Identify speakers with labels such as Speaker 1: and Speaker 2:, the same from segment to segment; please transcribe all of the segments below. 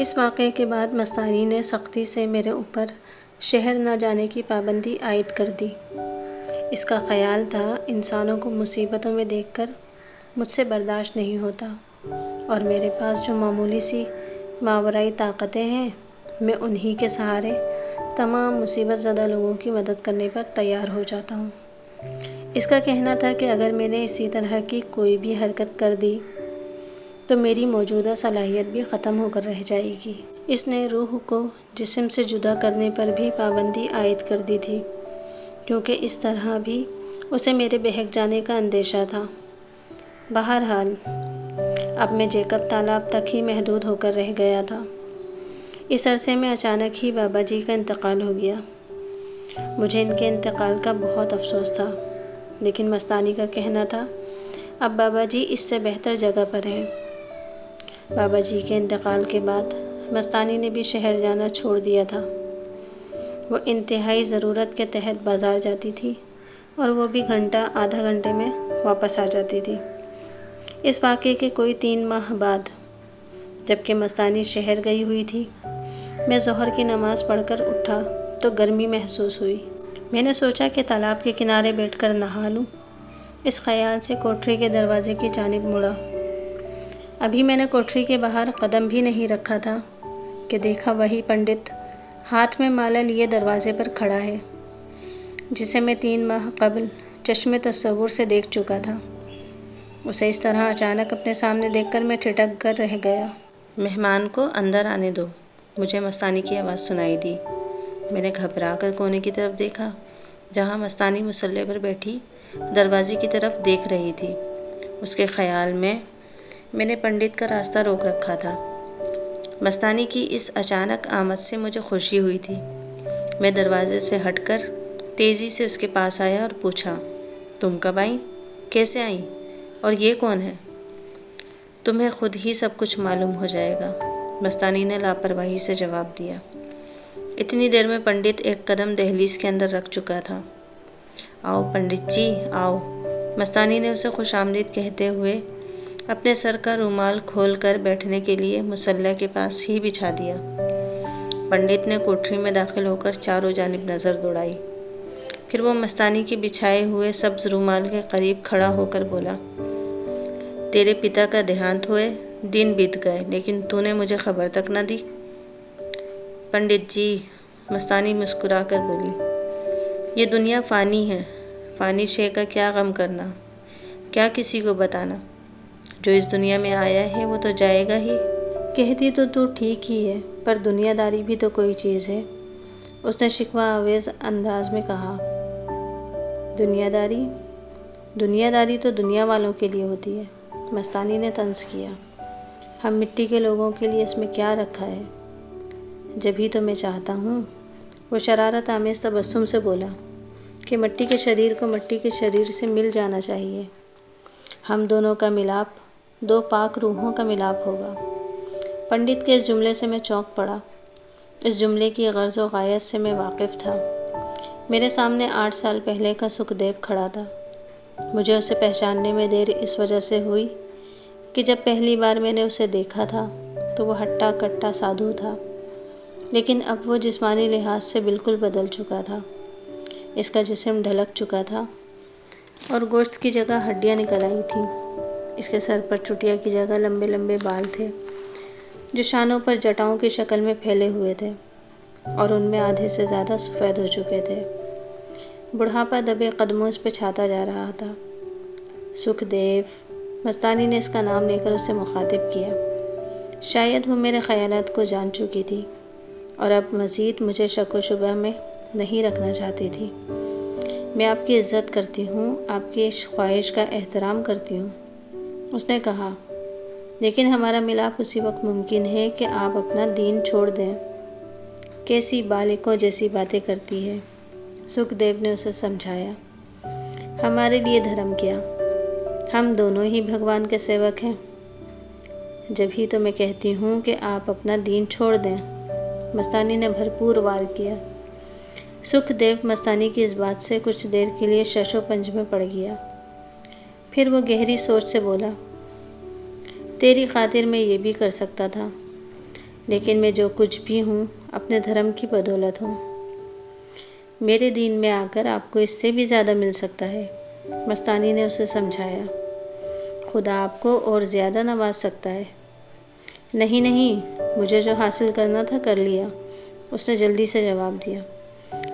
Speaker 1: اس واقعے کے بعد مستانی نے سختی سے میرے اوپر شہر نہ جانے کی پابندی عائد کر دی۔ اس کا خیال تھا انسانوں کو مصیبتوں میں دیکھ کر مجھ سے برداشت نہیں ہوتا اور میرے پاس جو معمولی سی ماورائی طاقتیں ہیں میں انہی کے سہارے تمام مصیبت زدہ لوگوں کی مدد کرنے پر تیار ہو جاتا ہوں۔ اس کا کہنا تھا کہ اگر میں نے اسی طرح کی کوئی بھی حرکت کر دی تو میری موجودہ صلاحیت بھی ختم ہو کر رہ جائے گی۔ اس نے روح کو جسم سے جدا کرنے پر بھی پابندی عائد کر دی تھی کیونکہ اس طرح بھی اسے میرے بہک جانے کا اندیشہ تھا۔ بہرحال اب میں جیکب تالاب تک ہی محدود ہو کر رہ گیا تھا۔ اس عرصے میں اچانک ہی بابا جی کا انتقال ہو گیا۔ مجھے ان کے انتقال کا بہت افسوس تھا، لیکن مستانی کا کہنا تھا اب بابا جی اس سے بہتر جگہ پر ہیں۔ بابا جی کے انتقال کے بعد مستانی نے بھی شہر جانا چھوڑ دیا تھا۔ وہ انتہائی ضرورت کے تحت بازار جاتی تھی اور وہ بھی گھنٹہ آدھا گھنٹے میں واپس آ جاتی تھی۔ اس واقعے کے کوئی 3 ماہ بعد جبکہ مستانی شہر گئی ہوئی تھی، میں ظہر کی نماز پڑھ کر اٹھا تو گرمی محسوس ہوئی۔ میں نے سوچا کہ تالاب کے کنارے بیٹھ کر نہا لوں۔ اس خیال سے کوٹھری کے دروازے کی جانب مڑا۔ ابھی میں نے کوٹھری کے باہر قدم بھی نہیں رکھا تھا کہ دیکھا وہی پنڈت ہاتھ میں مالا لیے دروازے پر کھڑا ہے، جسے میں 3 ماہ قبل چشم تصور سے دیکھ چکا تھا۔ اسے اس طرح اچانک اپنے سامنے دیکھ کر میں ٹھٹک کر رہ گیا۔ مہمان کو اندر آنے دو، مجھے مستانی کی آواز سنائی دی۔ میں نے گھبرا کر کونے کی طرف دیکھا جہاں مستانی مصلے پر بیٹھی دروازے کی طرف دیکھ رہی تھی۔ اس کے خیال میں نے پنڈت کا راستہ روک رکھا تھا۔ مستانی کی اس اچانک آمد سے مجھے خوشی ہوئی تھی۔ میں دروازے سے ہٹ کر تیزی سے اس کے پاس آیا اور پوچھا، تم کب آئیں؟ کیسے آئیں؟ اور یہ کون ہے؟ تمہیں خود ہی سب کچھ معلوم ہو جائے گا، مستانی نے لاپرواہی سے جواب دیا۔ اتنی دیر میں پنڈت ایک قدم دہلیز کے اندر رکھ چکا تھا۔ آؤ پنڈت جی آؤ، مستانی نے اسے خوش آمدید کہتے ہوئے اپنے سر کا رومال کھول کر بیٹھنے کے لیے مصلی کے پاس ہی بچھا دیا۔ پنڈت نے کوٹھری میں داخل ہو کر چاروں جانب نظر دوڑائی، پھر وہ مستانی کے بچھائے ہوئے سبز رومال کے قریب کھڑا ہو کر بولا، تیرے پتا کا دیہانت ہوئے دن بیت گئے لیکن تو نے مجھے خبر تک نہ دی۔ پنڈت جی، مستانی مسکرا کر بولی، یہ دنیا فانی ہے، فانی شے کا کیا غم کرنا، کیا کسی کو بتانا، جو اس دنیا میں آیا ہے وہ تو جائے گا ہی۔ کہتی تو ٹھیک ہی ہے، پر دنیا داری بھی تو کوئی چیز ہے، اس نے شکوہ آویز انداز میں کہا۔ دنیا داری تو دنیا والوں کے لیے ہوتی ہے، مستانی نے طنز کیا۔ ہم مٹی کے لوگوں کے لیے اس میں کیا رکھا ہے؟ جبھی تو میں چاہتا ہوں، وہ شرارت آمیز تبسم سے بولا، کہ مٹی کے شریر کو مٹی کے شریر سے مل جانا چاہیے۔ ہم دونوں کا ملاپ 2 پاک روحوں کا ملاپ ہوگا۔ پنڈت کے اس جملے سے میں چونک پڑا۔ اس جملے کی غرض و غایت سے میں واقف تھا۔ میرے سامنے 8 سال پہلے کا سکھدیو کھڑا تھا۔ مجھے اسے پہچاننے میں دیر اس وجہ سے ہوئی کہ جب پہلی بار میں نے اسے دیکھا تھا تو وہ ہٹا کٹا سادھو تھا، لیکن اب وہ جسمانی لحاظ سے بالکل بدل چکا تھا۔ اس کا جسم ڈھلک چکا تھا اور گوشت کی جگہ ہڈیاں نکل آئی تھیں۔ اس کے سر پر چٹیا کی جگہ لمبے لمبے بال تھے جو شانوں پر جٹاؤں کی شکل میں پھیلے ہوئے تھے اور ان میں آدھے سے زیادہ سفید ہو چکے تھے۔ بڑھاپا دبے قدموں اس پہ چھاتا جا رہا تھا۔ سکھدیو، مستانی نے اس کا نام لے کر اسے مخاطب کیا۔ شاید وہ میرے خیالات کو جان چکی تھی اور اب مزید مجھے شک و شبہ میں نہیں رکھنا چاہتی تھی۔ میں آپ کی عزت کرتی ہوں، آپ کی خواہش کا احترام کرتی ہوں، اس نے کہا، لیکن ہمارا ملاپ اسی وقت ممکن ہے کہ آپ اپنا دین چھوڑ دیں۔ کیسی بالغوں جیسی باتیں کرتی ہے، سکھدیو نے اسے سمجھایا۔ ہمارے لیے دھرم کیا، ہم دونوں ہی بھگوان کے سیوک ہیں۔ جبھی تو میں کہتی ہوں کہ آپ اپنا دین چھوڑ دیں، مستانی نے بھرپور وار کیا۔ سکھدیو مستانی کی اس بات سے کچھ دیر کے لیے شش و پنج میں پڑ گیا، پھر وہ گہری سوچ سے بولا، تیری خاطر میں یہ بھی کر سکتا تھا، لیکن میں جو کچھ بھی ہوں اپنے دھرم کی بدولت ہوں۔ میرے دین میں آ کر آپ کو اس سے بھی زیادہ مل سکتا ہے۔ مستانی نے اسے سمجھایا۔ خدا آپ کو اور زیادہ نواز سکتا ہے۔ نہیں نہیں، مجھے جو حاصل کرنا تھا کر لیا، اس نے جلدی سے جواب دیا۔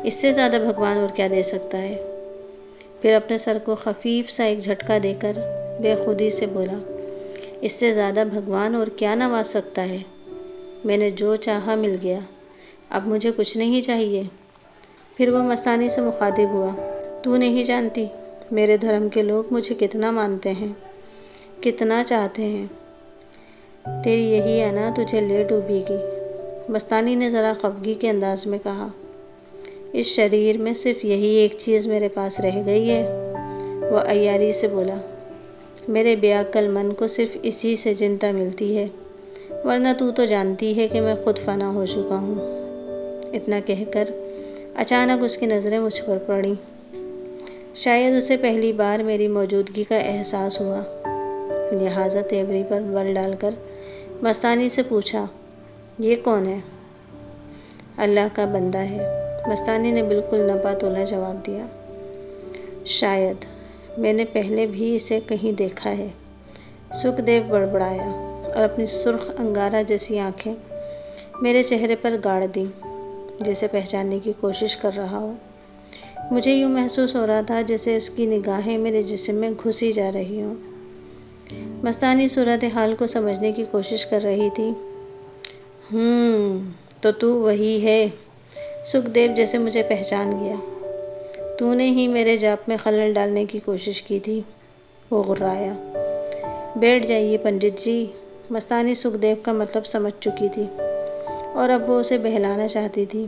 Speaker 1: اس سے زیادہ بھگوان اور کیا دے سکتا ہے؟ پھر اپنے سر کو خفیف سا ایک جھٹکا دے کر بے خودی سے بولا، اس سے زیادہ بھگوان اور کیا نواز سکتا ہے؟ میں نے جو چاہا مل گیا، اب مجھے کچھ نہیں چاہیے۔ پھر وہ مستانی سے مخاطب ہوا، تو نہیں جانتی میرے دھرم کے لوگ مجھے کتنا مانتے ہیں، کتنا چاہتے ہیں۔ تیری یہی انا تجھے لے ڈوبے گی۔ مستانی نے ذرا خفگی کے انداز میں کہا، اس شریر میں صرف یہی ایک چیز میرے پاس رہ گئی ہے۔ وہ عیاری سے بولا، میرے بے عقل من کو صرف اسی سے جنتا ملتی ہے، ورنہ تو جانتی ہے کہ میں خود فنا ہو چکا ہوں۔ اتنا کہہ کر اچانک اس کی نظریں مجھ پر پڑیں۔ شاید اسے پہلی بار میری موجودگی کا احساس ہوا، لہٰذا تیوری پر بل ڈال کر مستانی سے پوچھا، یہ کون ہے؟ اللہ کا بندہ ہے، مستانی نے بالکل نپا تولا جواب دیا۔ شاید میں نے پہلے بھی اسے کہیں دیکھا ہے، سکھ دیو بڑبڑایا اور اپنی سرخ انگارہ جیسی آنکھیں میرے چہرے پر گاڑ دیں، جسے پہچاننے کی کوشش کر رہا ہو۔ مجھے یوں محسوس ہو رہا تھا جیسے اس کی نگاہیں میرے جسم میں گھسی جا رہی ہوں۔ مستانی صورتحال کو سمجھنے کی کوشش کر رہی تھی۔ تو وہی ہے، سکھ دیو جیسے مجھے پہچان گیا۔ تو نے ہی میرے جاپ میں خلل ڈالنے کی کوشش کی تھی، وہ غرایا۔ بیٹھ جائیے پنڈت جی۔ مستانی سکھ دیو کا مطلب سمجھ چکی تھی اور اب وہ اسے بہلانا چاہتی تھی۔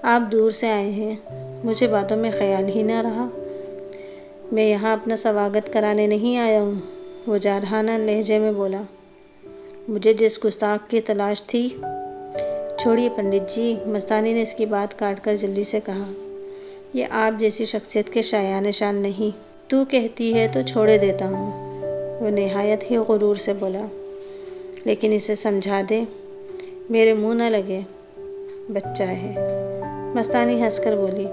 Speaker 1: آپ دور سے آئے ہیں، مجھے باتوں میں خیال ہی نہ رہا۔ میں یہاں اپنا سواگت کرانے نہیں آیا ہوں، وہ جارحانہ لہجے میں بولا۔ مجھے جس گستاخ کی تلاش تھی۔ چھوڑیے پنڈت جی، مستانی نے اس کی بات کاٹ کر جلدی سے کہا، یہ آپ جیسی شخصیت کے شایان نشان نہیں۔ تو کہتی ہے تو چھوڑے دیتا ہوں، وہ نہایت ہی غرور سے بولا، لیکن اسے سمجھا دے، میرے منہ نہ لگے، بچہ ہے۔ مستانی ہنس کر بولی،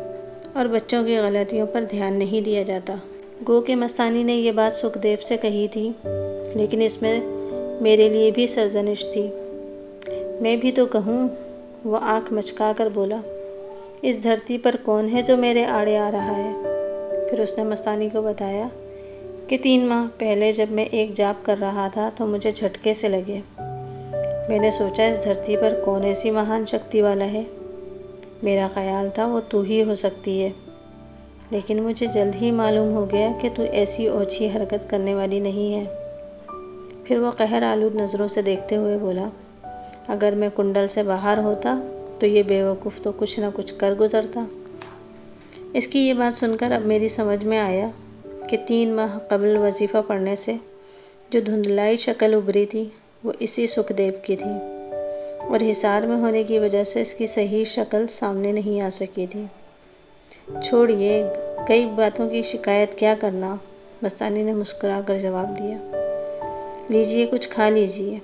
Speaker 1: اور بچوں کی غلطیوں پر دھیان نہیں دیا جاتا۔ گو کہ مستانی نے یہ بات سکھ دیو سے کہی تھی، لیکن اس میں میرے لیے بھی سرزنش تھی۔ میں بھی تو کہوں، وہ آنکھ مچکا کر بولا، اس دھرتی پر کون ہے جو میرے آڑے آ رہا ہے؟ پھر اس نے مستانی کو بتایا کہ 3 ماہ پہلے جب میں ایک جاپ کر رہا تھا تو مجھے جھٹکے سے لگے۔ میں نے سوچا اس دھرتی پر کون ایسی مہان شکتی والا ہے؟ میرا خیال تھا وہ تو ہی ہو سکتی ہے، لیکن مجھے جلد ہی معلوم ہو گیا کہ تو ایسی اوچھی حرکت کرنے والی نہیں ہے۔ پھر وہ قہر آلود نظروں سے دیکھتے ہوئے بولا، اگر میں کنڈل سے باہر ہوتا تو یہ بے وقوف تو کچھ نہ کچھ کر گزرتا۔ اس کی یہ بات سن کر اب میری سمجھ میں آیا کہ 3 ماہ قبل وظیفہ پڑھنے سے جو دھندلائی شکل ابھری تھی وہ اسی سکھ دیو کی تھی، اور حصار میں ہونے کی وجہ سے اس کی صحیح شکل سامنے نہیں آ سکی تھی۔ چھوڑیے، کئی باتوں کی شکایت کیا کرنا، مستانی نے مسکرا کر جواب دیا۔ لیجیے، کچھ کھا لیجیے۔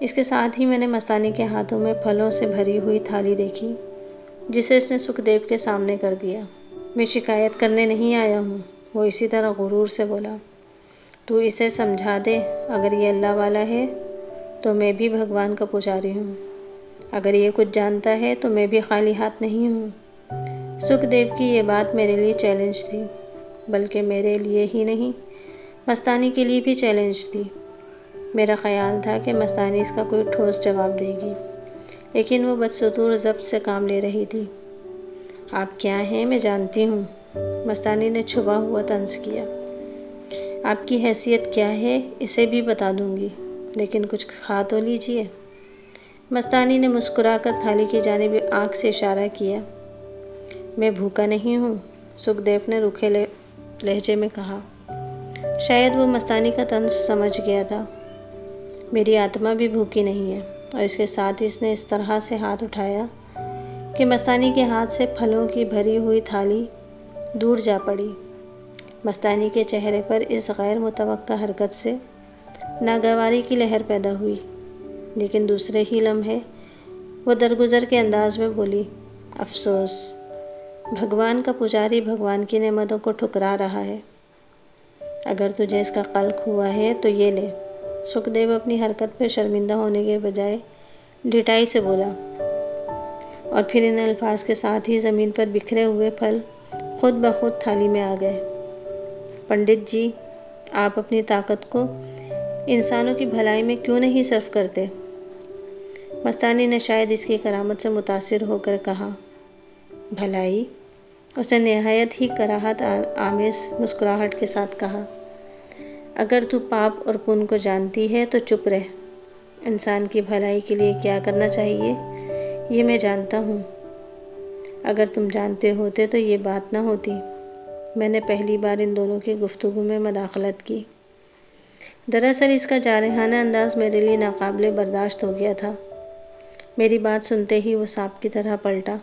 Speaker 1: اس کے ساتھ ہی میں نے مستانی کے ہاتھوں میں پھلوں سے بھری ہوئی تھالی دیکھی، جسے اس نے سکھ دیو کے سامنے کر دیا۔ میں شکایت کرنے نہیں آیا ہوں، وہ اسی طرح غرور سے بولا۔ تو اسے سمجھا دے، اگر یہ اللہ والا ہے تو میں بھی بھگوان کا پجاری ہوں، اگر یہ کچھ جانتا ہے تو میں بھی خالی ہاتھ نہیں ہوں۔ سکھ دیو کی یہ بات میرے لیے چیلنج تھی، بلکہ میرے لیے ہی نہیں، مستانی کے لیے بھی چیلنج تھی۔ میرا خیال تھا کہ مستانی اس کا کوئی ٹھوس جواب دے گی، لیکن وہ بدستور ضبط سے کام لے رہی تھی۔ آپ کیا ہیں میں جانتی ہوں، مستانی نے چھپا ہوا طنز کیا۔ آپ کی حیثیت کیا ہے اسے بھی بتا دوں گی، لیکن کچھ کھا تو لیجیے۔ مستانی نے مسکرا کر تھالی کی جانب آنکھ سے اشارہ کیا۔ میں بھوکا نہیں ہوں، سکھ دیو نے روکھے لہجے میں کہا۔ شاید وہ مستانی کا طنز سمجھ گیا تھا۔ میری آتما بھی بھوکی نہیں ہے، اور اس کے ساتھ اس نے اس طرح سے ہاتھ اٹھایا کہ مستانی کے ہاتھ سے پھلوں کی بھری ہوئی تھالی دور جا پڑی۔ مستانی کے چہرے پر اس غیر متوقع حرکت سے ناگواری کی لہر پیدا ہوئی۔ لیکن دوسرے ہی لمحے وہ درگزر کے انداز میں بولی، افسوس، بھگوان کا پجاری بھگوان کی نعمتوں کو ٹھکرا رہا ہے۔ اگر تجھے اس کا قلق ہوا ہے تو یہ لے۔ سکھ دیو اپنی حرکت پر شرمندہ ہونے کے بجائے ڈٹائی سے بولا، اور پھر ان الفاظ کے ساتھ ہی زمین پر بکھرے ہوئے پھل خود بخود تھالی میں آ گئے۔ پنڈت جی، آپ اپنی طاقت کو انسانوں کی بھلائی میں کیوں نہیں صرف کرتے؟ مستانی نے شاید اس کی کرامت سے متاثر ہو کر کہا۔ بھلائی؟ اس نے نہایت ہی کراہت آمیز مسکراہٹ کے ساتھ کہا، اگر تو پاپ اور پن کو جانتی ہے تو چپ رہ۔ انسان کی بھلائی کے لیے کیا کرنا چاہیے یہ میں جانتا ہوں۔ اگر تم جانتے ہوتے تو یہ بات نہ ہوتی۔ میں نے پہلی بار ان دونوں کی گفتگو میں مداخلت کی۔ دراصل اس کا جارحانہ انداز میرے لیے ناقابل برداشت ہو گیا تھا۔ میری بات سنتے ہی وہ سانپ کی طرح پلٹا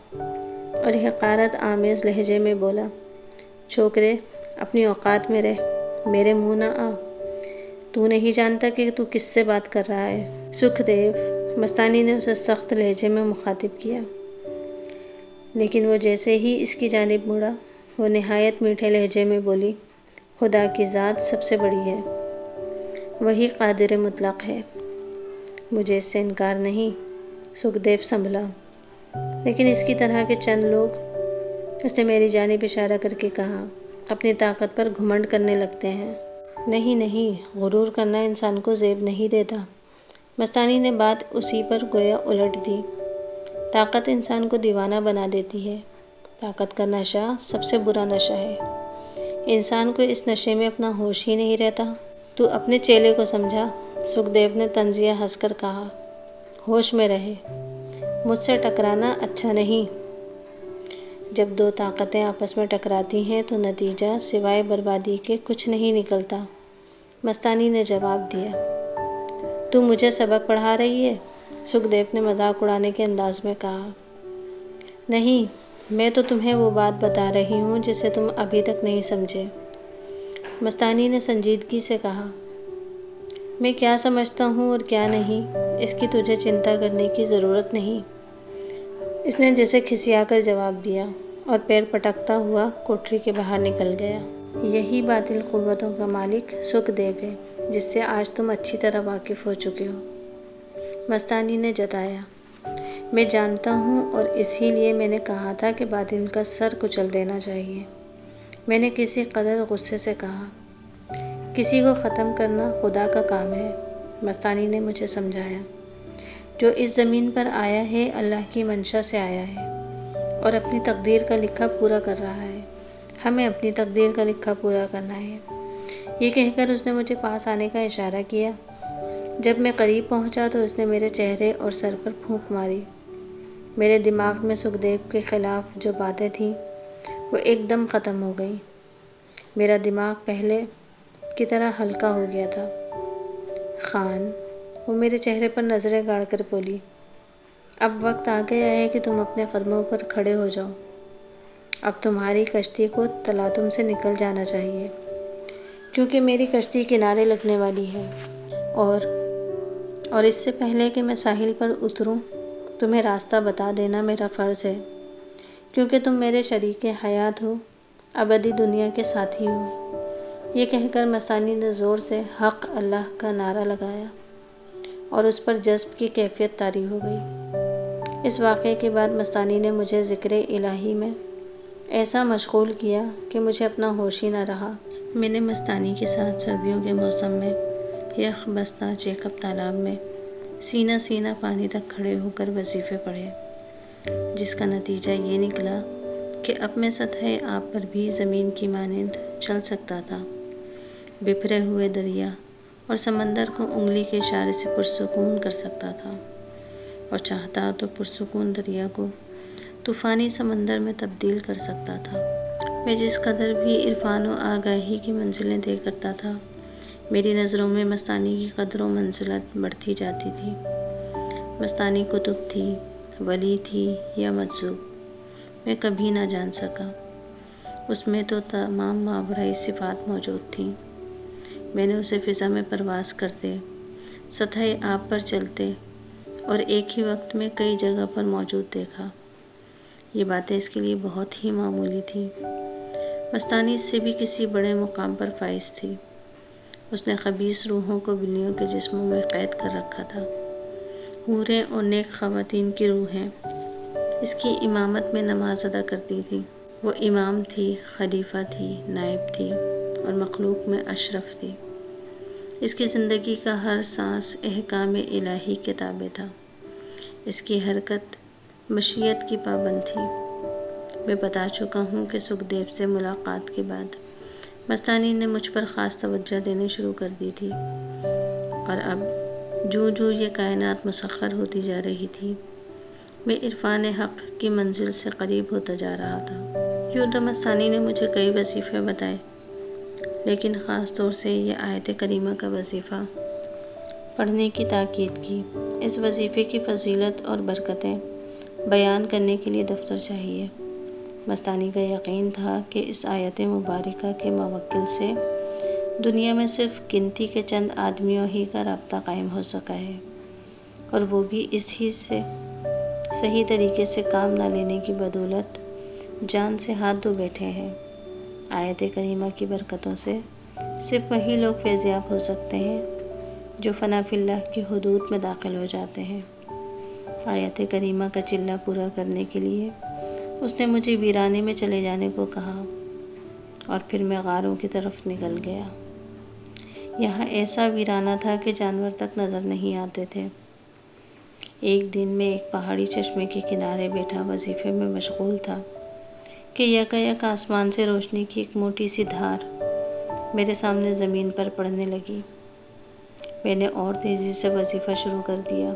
Speaker 1: اور حقارت آمیز لہجے میں بولا، چھوکرے، اپنی اوقات میں رہ، میرے منہ نہ آ۔ تو نہیں جانتا کہ تو کس سے بات کر رہا ہے؟ سکھ دیو، مستانی نے اسے سخت لہجے میں مخاطب کیا، لیکن وہ جیسے ہی اس کی جانب مڑا وہ نہایت میٹھے لہجے میں بولی، خدا کی ذات سب سے بڑی ہے، وہی قادر مطلق ہے، مجھے اس سے انکار نہیں۔ سکھ دیو سنبھلا، لیکن اس کی طرح کے چند لوگ، اس نے میری جانب اشارہ کر کے کہا، اپنی طاقت پر گھمنڈ کرنے لگتے ہیں۔ نہیں نہیں، غرور کرنا انسان کو زیب نہیں دیتا۔ مستانی نے بات اسی پر گویا الٹ دی۔ طاقت انسان کو دیوانہ بنا دیتی ہے۔ طاقت کا نشہ سب سے برا نشہ ہے۔ انسان کو اس نشے میں اپنا ہوش ہی نہیں رہتا۔ تو اپنے چیلے کو سمجھا، سکھ دیو نے طنزیہ ہنس کر کہا، ہوش میں رہے، مجھ سے ٹکرانا اچھا نہیں۔ جب دو طاقتیں آپس میں ٹکراتی ہیں تو نتیجہ سوائے بربادی کے کچھ نہیں نکلتا۔ مستانی نے جواب دیا۔ تو مجھے سبق پڑھا رہی ہے؟ سکھ دیو نے مذاق اڑانے کے انداز میں کہا۔ نہیں، میں تو تمہیں وہ بات بتا رہی ہوں جسے تم ابھی تک نہیں سمجھے۔ مستانی نے سنجیدگی سے کہا، میں کیا سمجھتا ہوں اور کیا نہیں، اس کی تجھے چنتا کرنے کی ضرورت نہیں۔ اس نے جیسے کھسیا کر جواب دیا اور پیر پٹکتا ہوا کوٹری کے باہر نکل گیا۔ یہی باطل قوتوں کا مالک سکھ دیو ہے جس سے آج تم اچھی طرح واقف ہو چکے ہو۔ مستانی نے جتایا، میں جانتا ہوں اور اسی لیے میں نے کہا تھا کہ باطل کا سر کچل دینا چاہیے۔ میں نے کسی قدر غصے سے کہا، کسی کو ختم کرنا خدا کا کام ہے۔ مستانی نے مجھے سمجھایا، جو اس زمین پر آیا ہے اللہ کی منشا سے آیا ہے اور اپنی تقدیر کا لکھا پورا کر رہا ہے۔ ہمیں اپنی تقدیر کا لکھا پورا کرنا ہے۔ یہ کہہ کر اس نے مجھے پاس آنے کا اشارہ کیا۔ جب میں قریب پہنچا تو اس نے میرے چہرے اور سر پر پھونک ماری۔ میرے دماغ میں سکھ دیو کے خلاف جو باتیں تھیں وہ ایک دم ختم ہو گئیں۔ میرا دماغ پہلے کی طرح ہلکا ہو گیا تھا۔ خان، وہ میرے چہرے پر نظریں گاڑ کر بولی، اب وقت آ گیا ہے کہ تم اپنے قدموں پر کھڑے ہو جاؤ۔ اب تمہاری کشتی کو تلاطم سے نکل جانا چاہیے، کیونکہ میری کشتی کنارے لگنے والی ہے، اور اس سے پہلے کہ میں ساحل پر اتروں تمہیں راستہ بتا دینا میرا فرض ہے، کیونکہ تم میرے شریک حیات ہو، ابدی دنیا کے ساتھی ہو۔ یہ کہہ کر مستانی نے زور سے حق اللہ کا نعرہ لگایا اور اس پر جذب کی کیفیت طاری ہو گئی۔ اس واقعے کے بعد مستانی نے مجھے ذکر الہی میں ایسا مشغول کیا کہ مجھے اپنا ہوش ہی نہ رہا۔ میں نے مستانی کے ساتھ سردیوں کے موسم میں یخ بستہ چیک اپ تالاب میں سینہ سینہ پانی تک کھڑے ہو کر وظیفے پڑھے، جس کا نتیجہ یہ نکلا کہ اب میں سطح آب پر بھی زمین کی مانند چل سکتا تھا، بکھرے ہوئے دریا اور سمندر کو انگلی کے اشارے سے پرسکون کر سکتا تھا، اور چاہتا تو پرسکون دریا کو طوفانی سمندر میں تبدیل کر سکتا تھا۔ میں جس قدر بھی عرفان و آگاہی کی منزلیں طے کرتا تھا، میری نظروں میں مستانی کی قدر و منزلت بڑھتی جاتی تھی۔ مستانی کتب تھی، ولی تھی یا مجذوب، میں کبھی نہ جان سکا۔ اس میں تو تمام ماورای صفات موجود تھیں۔ میں نے اسے فضا میں پرواز کرتے، سطح آب پر چلتے اور ایک ہی وقت میں کئی جگہ پر موجود دیکھا۔ یہ باتیں اس کے لیے بہت ہی معمولی تھیں۔ مستانی اس سے بھی کسی بڑے مقام پر فائز تھی۔ اس نے خبیث روحوں کو بلیوں کے جسموں میں قید کر رکھا تھا۔ حوریں اور نیک خواتین کی روحیں اس کی امامت میں نماز ادا کرتی تھیں۔ وہ امام تھی، خلیفہ تھی، نائب تھی اور مخلوق میں اشرف تھی۔ اس کی زندگی کا ہر سانس احکام الہی کے تابع تھا۔ اس کی حرکت مشیت کی پابند تھی۔ میں بتا چکا ہوں کہ سکھدیو سے ملاقات کے بعد مستانی نے مجھ پر خاص توجہ دینی شروع کر دی تھی، اور اب جوں جوں یہ کائنات مسخر ہوتی جا رہی تھی، میں عرفان حق کی منزل سے قریب ہوتا جا رہا تھا۔ یوں تو مستانی نے مجھے کئی وظیفے بتائے، لیکن خاص طور سے یہ آیت کریمہ کا وظیفہ پڑھنے کی تاکید کی۔ اس وظیفے کی فضیلت اور برکتیں بیان کرنے کے لیے دفتر چاہیے۔ مستانی کا یقین تھا کہ اس آیت مبارکہ کے موکل سے دنیا میں صرف گنتی کے چند آدمیوں ہی کا رابطہ قائم ہو سکا ہے، اور وہ بھی اس ہی سے صحیح طریقے سے کام نہ لینے کی بدولت جان سے ہاتھ دھو بیٹھے ہیں۔ آیت کریمہ کی برکتوں سے صرف وہی لوگ فیضیاب ہو سکتے ہیں جو فنا فی اللہ کی حدود میں داخل ہو جاتے ہیں۔ آیت کریمہ کا چلہ پورا کرنے کے لیے اس نے مجھے ویرانے میں چلے جانے کو کہا، اور پھر میں غاروں کی طرف نکل گیا۔ یہاں ایسا ویرانہ تھا کہ جانور تک نظر نہیں آتے تھے۔ ایک دن میں ایک پہاڑی چشمے کے کنارے بیٹھا وظیفے میں مشغول تھا کہ یکایک آسمان سے روشنی کی ایک موٹی سی دھار میرے سامنے زمین پر پڑنے لگی۔ میں نے اور تیزی سے وظیفہ شروع کر دیا۔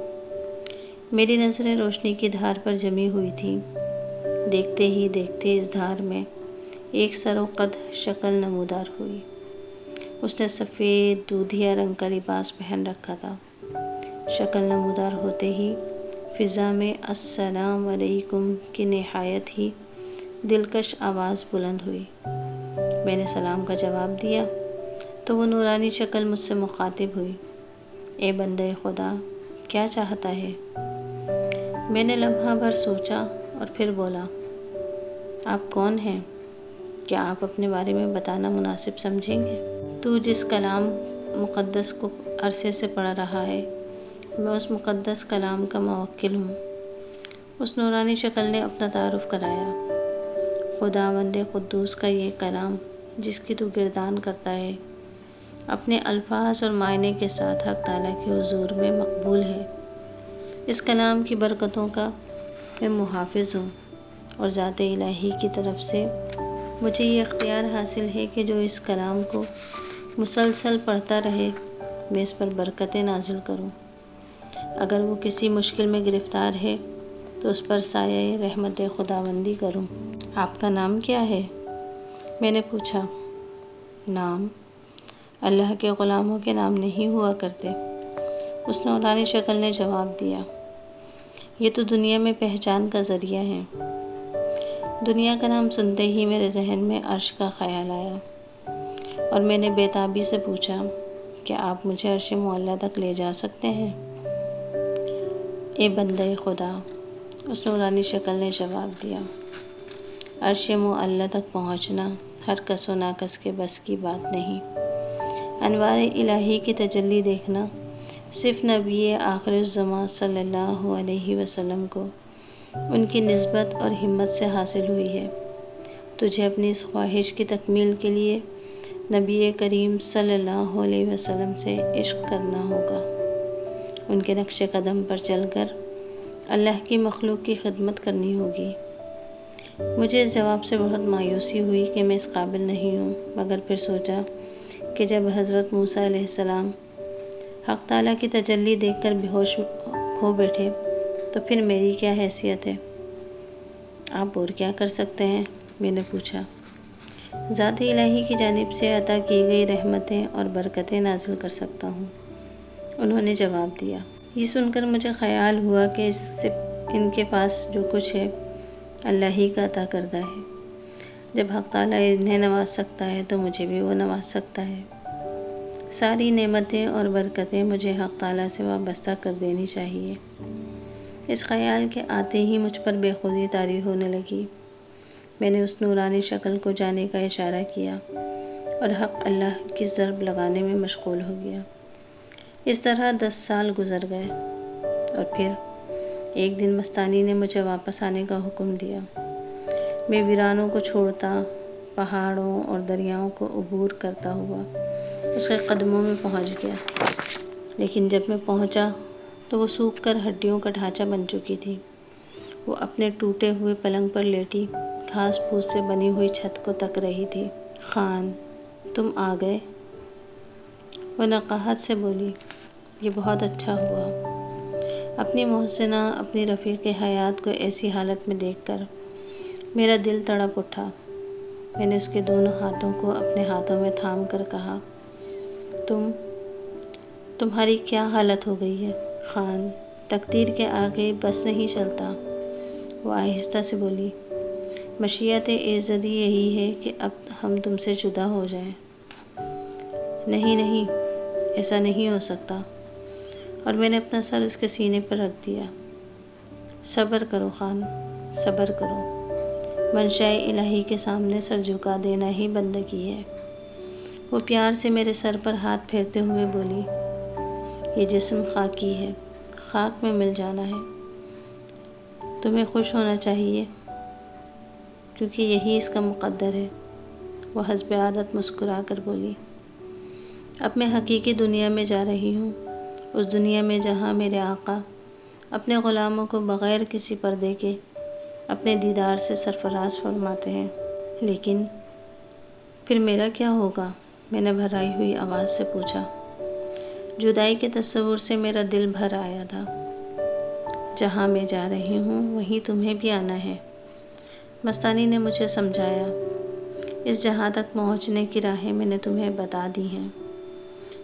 Speaker 1: میری نظریں روشنی کی دھار پر جمی ہوئی تھیں۔ دیکھتے ہی دیکھتے اس دھار میں ایک سر و قد شکل نمودار ہوئی۔ اس نے سفید دودھیا رنگ کا لباس پہن رکھا تھا۔ شکل نمودار ہوتے ہی فضا میں السلام علیکم کی نہایت ہی دلکش آواز بلند ہوئی۔ میں نے سلام کا جواب دیا تو وہ نورانی شکل مجھ سے مخاطب ہوئی، اے بندہ خدا، کیا چاہتا ہے؟ میں نے لمحہ بھر سوچا اور پھر بولا، آپ کون ہیں؟ کیا آپ اپنے بارے میں بتانا مناسب سمجھیں گے؟ تو جس کلام مقدس کو عرصے سے پڑھ رہا ہے، میں اس مقدس کلام کا موکل ہوں۔ اس نورانی شکل نے اپنا تعارف کرایا۔ خداوند قدوس کا یہ کلام جس کی تو گردان کرتا ہے، اپنے الفاظ اور معنی کے ساتھ حق تعالیٰ کے حضور میں مقبول ہے۔ اس کلام کی برکتوں کا میں محافظ ہوں، اور ذات الہی کی طرف سے مجھے یہ اختیار حاصل ہے کہ جو اس کلام کو مسلسل پڑھتا رہے، میں اس پر برکتیں نازل کروں۔ اگر وہ کسی مشکل میں گرفتار ہے تو اس پر سایہ رحمت خداوندی کروں۔ آپ کا نام کیا ہے؟ میں نے پوچھا۔ نام؟ اللہ کے غلاموں کے نام نہیں ہوا کرتے، اس نورانی شکل نے جواب دیا۔ یہ تو دنیا میں پہچان کا ذریعہ ہے۔ دنیا کا نام سنتے ہی میرے ذہن میں عرش کا خیال آیا، اور میں نے بے تابی سے پوچھا، کیا آپ مجھے عرش معلیٰ تک لے جا سکتے ہیں؟ اے بندہ خدا، اس نورانی شکل نے جواب دیا، عرش معلیٰ تک پہنچنا ہر کس و ناکس کے بس کی بات نہیں۔ انوار الہی کی تجلی دیکھنا صرف نبی آخر الزماں صلی اللہ علیہ وسلم کو ان کی نسبت اور ہمت سے حاصل ہوئی ہے۔ تجھے اپنی اس خواہش کی تکمیل کے لیے نبی کریم صلی اللہ علیہ وسلم سے عشق کرنا ہوگا، ان کے نقش قدم پر چل کر اللہ کی مخلوق کی خدمت کرنی ہوگی۔ مجھے اس جواب سے بہت مایوسی ہوئی کہ میں اس قابل نہیں ہوں، مگر پھر سوچا کہ جب حضرت موسیٰ علیہ السلام حق تعالیٰ کی تجلی دیکھ کر بے ہوش ہو بیٹھے تو پھر میری کیا حیثیت ہے؟ آپ اور کیا کر سکتے ہیں؟ میں نے پوچھا۔ ذات الہی کی جانب سے عطا کی گئی رحمتیں اور برکتیں نازل کر سکتا ہوں، انہوں نے جواب دیا۔ یہ سن کر مجھے خیال ہوا کہ ان کے پاس جو کچھ ہے اللہ ہی کا عطا کردہ ہے۔ جب حق تعالیٰ انہیں نواز سکتا ہے تو مجھے بھی وہ نواز سکتا ہے۔ ساری نعمتیں اور برکتیں مجھے حق تعالیٰ سے وابستہ کر دینی چاہیے۔ اس خیال کے آتے ہی مجھ پر بے خودی طاری ہونے لگی۔ میں نے اس نورانی شکل کو جانے کا اشارہ کیا اور حق اللہ کی ضرب لگانے میں مشغول ہو گیا۔ اس طرح 10 سال گزر گئے اور پھر ایک دن مستانی نے مجھے واپس آنے کا حکم دیا۔ میں ویرانوں کو چھوڑتا پہاڑوں اور دریاؤں کو عبور کرتا ہوا اس کے قدموں میں پہنچ گیا، لیکن جب میں پہنچا تو وہ سوکھ کر ہڈیوں کا ڈھانچہ بن چکی تھی۔ وہ اپنے ٹوٹے ہوئے پلنگ پر لیٹی گھاس پھوس سے بنی ہوئی چھت کو تک رہی تھی۔ خان، تم آ گئے؟ وہ نقاہت سے بولی۔ یہ بہت اچھا ہوا۔ اپنی محسنہ، اپنی رفیق حیات کو ایسی حالت میں دیکھ کر میرا دل تڑپ اٹھا۔ میں نے اس کے دونوں ہاتھوں کو اپنے ہاتھوں میں تھام کر کہا، تمہاری کیا حالت ہو گئی ہے خان؟ تقدیر کے آگے بس نہیں چلتا۔ وہ آہستہ سے بولی، مشیت ایزدی یہی ہے کہ اب ہم تم سے جدا ہو جائیں۔ نہیں، ایسا نہیں ہو سکتا۔ اور میں نے اپنا سر اس کے سینے پر رکھ دیا۔ صبر کرو خان، صبر کرو۔ منشاء الہی کے سامنے سر جھکا دینا ہی بندگی ہے۔ وہ پیار سے میرے سر پر ہاتھ پھیرتے ہوئے بولی، یہ جسم خاکی ہے، خاک میں مل جانا ہے۔ تمہیں خوش ہونا چاہیے کیونکہ یہی اس کا مقدر ہے۔ وہ حسب عادت مسکرا کر بولی، اب میں حقیقی دنیا میں جا رہی ہوں، اس دنیا میں جہاں میرے آقا اپنے غلاموں کو بغیر کسی پردے کے اپنے دیدار سے سرفراز فرماتے ہیں۔ لیکن پھر میرا کیا ہوگا؟ میں نے بھرائی ہوئی آواز سے پوچھا۔ جدائی کے تصور سے میرا دل بھر آیا تھا۔ جہاں میں جا رہی ہوں وہیں تمہیں بھی آنا ہے، مستانی نے مجھے سمجھایا۔ اس جہاں تک پہنچنے کی راہیں میں نے تمہیں بتا دی ہیں۔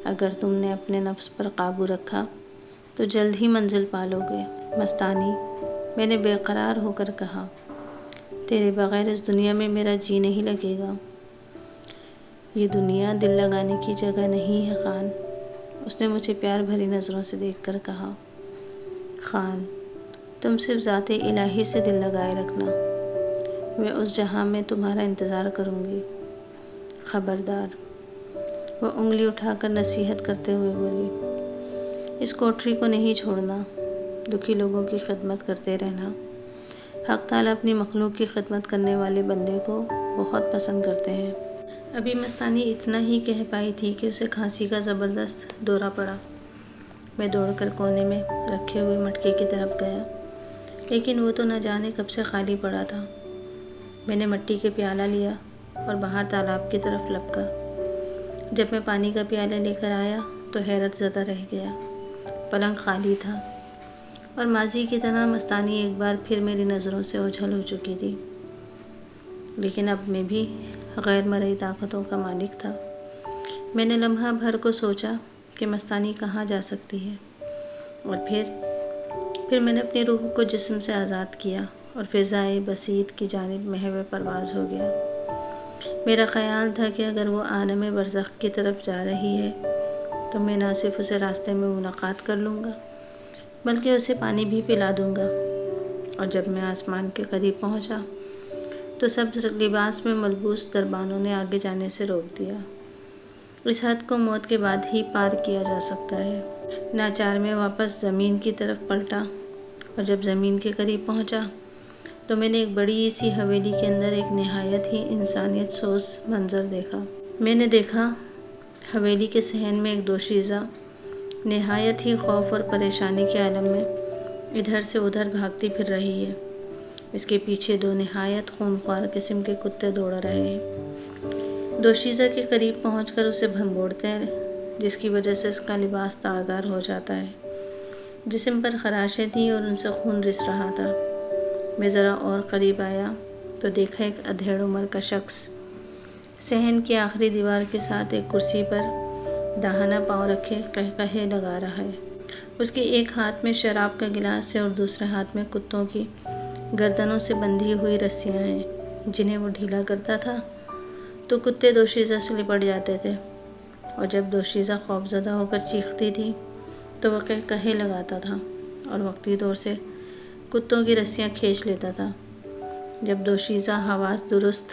Speaker 1: اگر تم نے اپنے نفس پر قابو رکھا تو جلد ہی منزل پالو گے۔ مستانی، میں نے بے قرار ہو کر کہا، تیرے بغیر اس دنیا میں میرا جی نہیں لگے گا۔ یہ دنیا دل لگانے کی جگہ نہیں ہے خان، اس نے مجھے پیار بھری نظروں سے دیکھ کر کہا۔ خان، تم صرف ذات الہی سے دل لگائے رکھنا، میں اس جہاں میں تمہارا انتظار کروں گی۔ خبردار، وہ انگلی اٹھا کر نصیحت کرتے ہوئے بولی، اس کوٹری کو نہیں چھوڑنا، دکھی لوگوں کی خدمت کرتے رہنا۔ حق تعالیٰ اپنی مخلوق کی خدمت کرنے والے بندے کو بہت پسند کرتے ہیں۔ ابھی مستانی اتنا ہی کہہ پائی تھی کہ اسے کھانسی کا زبردست دورہ پڑا۔ میں دوڑ کر کونے میں رکھے ہوئے مٹکے کی طرف گیا، لیکن وہ تو نہ جانے کب سے خالی پڑا تھا۔ میں نے مٹی کے پیالہ لیا اور باہر تالاب کی طرف لپکا۔ جب میں پانی کا پیالہ لے کر آیا تو حیرت زدہ رہ گیا۔ پلنگ خالی تھا اور ماضی کی طرح مستانی ایک بار پھر میری نظروں سے اوجھل ہو چکی تھی، لیکن اب میں بھی غیر مرئی طاقتوں کا مالک تھا۔ میں نے لمحہ بھر کو سوچا کہ مستانی کہاں جا سکتی ہے، اور پھر میں نے اپنی روح کو جسم سے آزاد کیا اور فضائے بسیط کی جانب محو پرواز ہو گیا۔ میرا خیال تھا کہ اگر وہ عالم برزخ کی طرف جا رہی ہے تو میں نہ صرف اسے راستے میں ملاقات کر لوں گا بلکہ اسے پانی بھی پلا دوں گا۔ اور جب میں آسمان کے قریب پہنچا تو سبز لباس میں ملبوس دربانوں نے آگے جانے سے روک دیا۔ اس حد کو موت کے بعد ہی پار کیا جا سکتا ہے۔ ناچار میں واپس زمین کی طرف پلٹا اور جب زمین کے قریب پہنچا تو میں نے ایک بڑی سی حویلی کے اندر ایک نہایت ہی انسانیت سوز منظر دیکھا۔ میں نے دیکھا حویلی کے صحن میں ایک دوشیزہ نہایت ہی خوف اور پریشانی کے عالم میں ادھر سے ادھر بھاگتی پھر رہی ہے۔ اس کے پیچھے 2 نہایت خونخوار قسم کے کتے دوڑ رہے ہیں۔ دوشیزہ کے قریب پہنچ کر اسے بھنبوڑتے ہیں، جس کی وجہ سے اس کا لباس تاردار ہو جاتا ہے۔ جسم پر خراشیں تھیں اور ان سے خون رس رہا تھا۔ میں ذرا اور قریب آیا تو دیکھا ایک ادھیڑ عمر کا شخص صحن کی آخری دیوار کے ساتھ ایک کرسی پر داہنا پاؤں رکھے قہقہے لگا رہا ہے۔ اس کے ایک ہاتھ میں شراب کا گلاس ہے اور دوسرے ہاتھ میں کتوں کی گردنوں سے بندھی ہوئی رسیاں ہیں، جنہیں وہ ڈھیلا کرتا تھا تو کتے دوشیزہ سے لپٹ جاتے تھے اور جب دوشیزہ خوفزدہ ہو کر چیختی تھی تو وہ کہے لگاتا تھا اور وقتی طور سے کتوں کی رسیاں کھینچ لیتا تھا۔ جب دوشیزہ حواس درست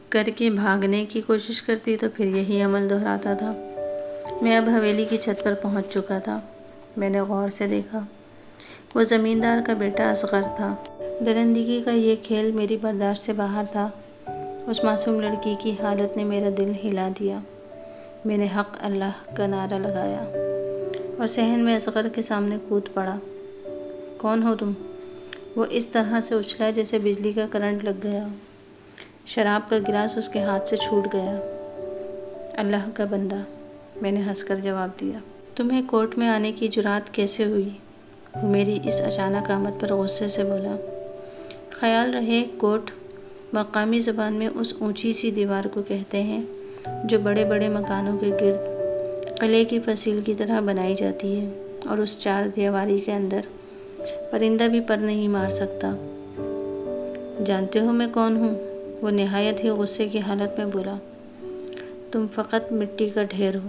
Speaker 1: کر کے بھاگنے کی کوشش کرتی تو پھر یہی عمل دہراتا تھا۔ میں اب حویلی کی چھت پر پہنچ چکا تھا۔ میں نے غور سے دیکھا، وہ زمیندار کا بیٹا اصغر تھا۔ درندگی کا یہ کھیل میری برداشت سے باہر تھا۔ اس معصوم لڑکی کی حالت نے میرا دل ہلا دیا۔ میں نے حق اللہ کا نعرہ لگایا اور صحن میں اصغر کے سامنے کود پڑا۔ کون ہو تم؟ وہ اس طرح سے اچھلا جیسے بجلی کا کرنٹ لگ گیا ہو۔ شراب کا گلاس اس کے ہاتھ سے چھوٹ گیا۔ اللہ کا بندہ، میں نے ہنس کر جواب دیا۔ تمہیں کورٹ میں آنے کی جرأت کیسے ہوئی؟ وہ میری اس اچانک آمد پر غصے سے بولا۔ خیال رہے کورٹ مقامی زبان میں اس اونچی سی دیوار کو کہتے ہیں جو بڑے بڑے مکانوں کے گرد قلعے کی فصیل کی طرح بنائی جاتی ہے اور اس چار دیواری کے اندر پرندہ بھی پر نہیں مار سکتا۔ جانتے ہو میں کون ہوں؟ وہ نہایت ہی غصے کی حالت میں بولا۔ تم فقط مٹی کا ڈھیر ہو،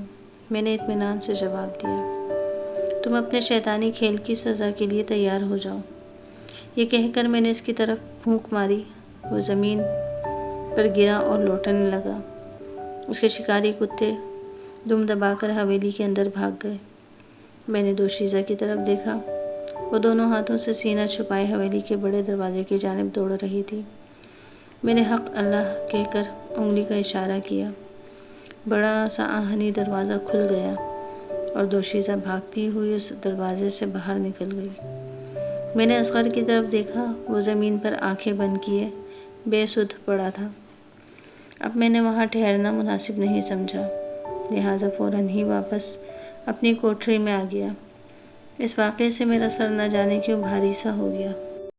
Speaker 1: میں نے اطمینان سے جواب دیا۔ تم اپنے شیطانی کھیل کی سزا کے لیے تیار ہو جاؤ۔ یہ کہہ کر میں نے اس کی طرف پھونک ماری۔ وہ زمین پر گرا اور لوٹنے لگا۔ اس کے شکاری کتے دم دبا کر حویلی کے اندر بھاگ گئے۔ میں نے دوشیزہ کی طرف دیکھا۔ وہ دونوں ہاتھوں سے سینہ چھپائے حویلی کے بڑے دروازے کی جانب دوڑ رہی تھی۔ میں نے حق اللہ کہہ کر انگلی کا اشارہ کیا۔ بڑا سا آہنی دروازہ کھل گیا اور دوشیزہ بھاگتی ہوئی اس دروازے سے باہر نکل گئی۔ میں نے اصغر کی طرف دیکھا۔ وہ زمین پر آنکھیں بند کیے بے سدھ پڑا تھا۔ اب میں نے وہاں ٹھہرنا مناسب نہیں سمجھا، لہٰذا فوراً ہی واپس اپنی کوٹھری میں آ گیا۔ اس واقعے سے میرا سر نہ جانے کیوں بھاری سا ہو گیا۔